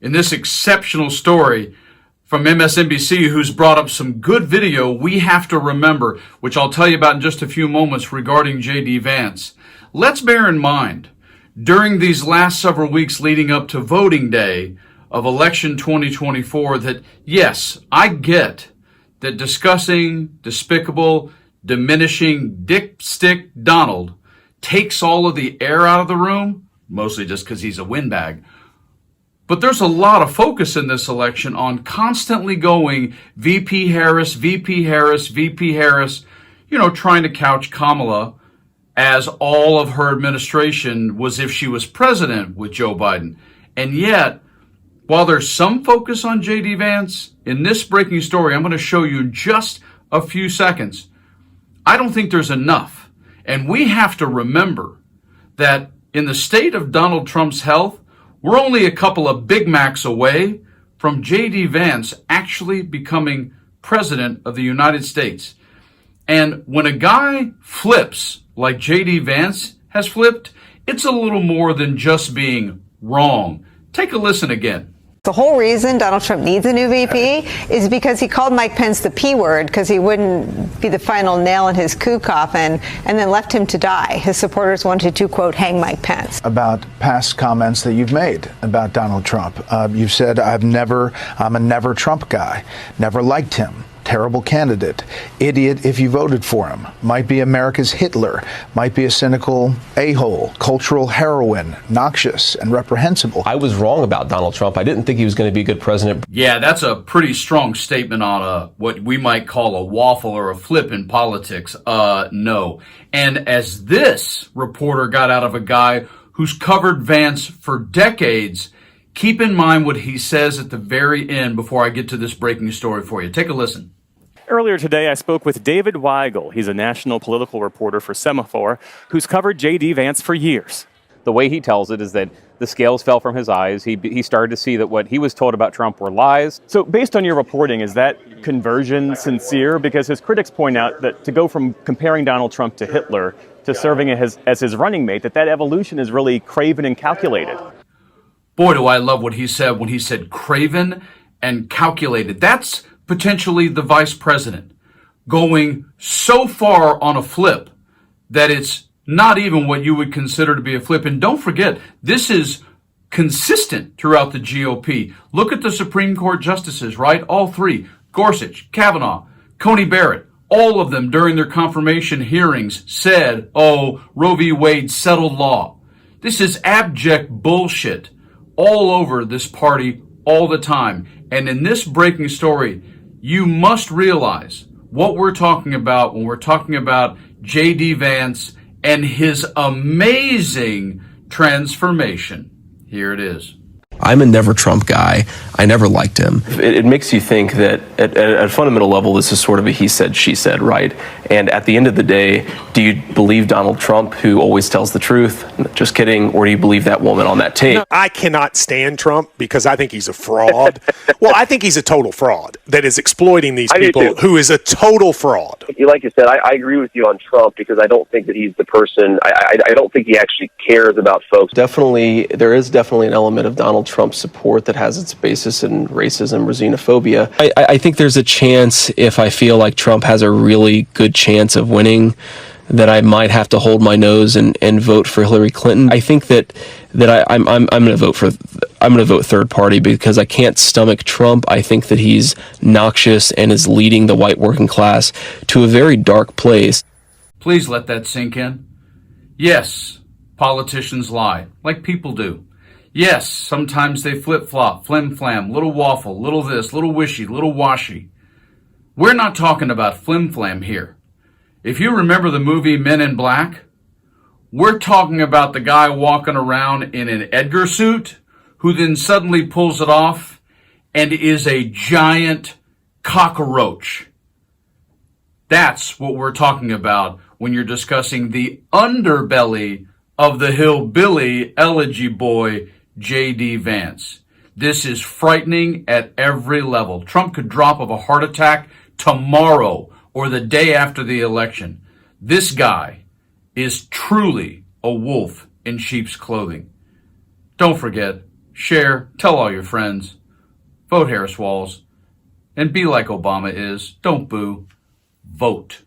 in this exceptional story from MSNBC, who's brought up some good video we have to remember, which I'll tell you about in just a few moments regarding J.D. Vance. Let's bear in mind, during these last several weeks leading up to voting day of election 2024, that yes, I get that discussing despicable, diminishing dipstick Donald takes all of the air out of the room, mostly just because he's a windbag. But there's a lot of focus in this election on constantly going VP Harris, VP Harris, VP Harris, trying to couch Kamala as all of her administration was if she was president with Joe Biden. And yet, while there's some focus on J.D. Vance, in this breaking story I'm going to show you in just a few seconds, I don't think there's enough. And we have to remember that in the state of Donald Trump's health, we're only a couple of Big Macs away from J.D. Vance actually becoming president of the United States. And when a guy flips like J.D. Vance has flipped, it's a little more than just being wrong. Take a listen again. The whole reason Donald Trump needs a new VP is because he called Mike Pence the P word because he wouldn't be the final nail in his coup coffin and then left him to die. His supporters wanted to, quote, hang Mike Pence. About past comments that you've made about Donald Trump. You've said, I'm a never Trump guy, never liked him. Terrible candidate, idiot if you voted for him, might be America's Hitler, might be a cynical a-hole, cultural heroine, noxious and reprehensible. I was wrong about Donald Trump. I didn't think he was going to be a good president. Yeah, that's a pretty strong statement on what we might call a waffle or a flip in politics. No. And as this reporter got out of a guy who's covered Vance for decades, keep in mind what he says at the very end before I get to this breaking story for you. Take a listen. Earlier today, I spoke with David Weigel. He's a national political reporter for Semaphore, who's covered J.D. Vance for years. The way he tells it is that the scales fell from his eyes. He started to see that what he was told about Trump were lies. So based on your reporting, is that conversion sincere? Because his critics point out that to go from comparing Donald Trump to Hitler to serving as his running mate, that evolution is really craven and calculated. Boy, do I love what he said when he said craven and calculated. That's potentially the vice president going so far on a flip that it's not even what you would consider to be a flip. And don't forget, this is consistent throughout the GOP. Look at the Supreme Court justices, right? All three, Gorsuch, Kavanaugh, Coney Barrett, all of them during their confirmation hearings said, Roe v. Wade settled law. This is abject bullshit all over this party all the time. And in this breaking story, you must realize what we're talking about when we're talking about J.D. Vance and his amazing transformation. Here it is. I'm a never Trump guy. I never liked him. It makes you think that at a fundamental level, this is sort of a he said, she said, right? And at the end of the day, do you believe Donald Trump, who always tells the truth? Just kidding. Or do you believe that woman on that tape? I cannot stand Trump because I think he's a fraud. Well, I think he's a total fraud that is exploiting these people, who is a total fraud. Like you said, I agree with you on Trump because I don't think that he's the person. I don't think he actually cares about folks. Definitely, there is definitely an element of Donald Trump support that has its basis in racism or xenophobia. I think there's a chance, if I feel like Trump has a really good chance of winning, that I might have to hold my nose and vote for Hillary Clinton. I think that I'm going to vote third party because I can't stomach Trump. I think that he's noxious and is leading the white working class to a very dark place. Please let that sink in. Yes, politicians lie, like people do. Yes, sometimes they flip-flop, flim-flam, little waffle, little this, little wishy, little washy. We're not talking about flim-flam here. If you remember the movie Men in Black, we're talking about the guy walking around in an Edgar suit who then suddenly pulls it off and is a giant cockroach. That's what we're talking about when you're discussing the underbelly of the hillbilly elegy boy, J.D. Vance. This is frightening at every level. Trump could drop of a heart attack tomorrow or the day after the election. This guy is truly a wolf in sheep's clothing. Don't forget, share, tell all your friends. Vote Harris Walls. And be like Obama is. Don't boo. Vote.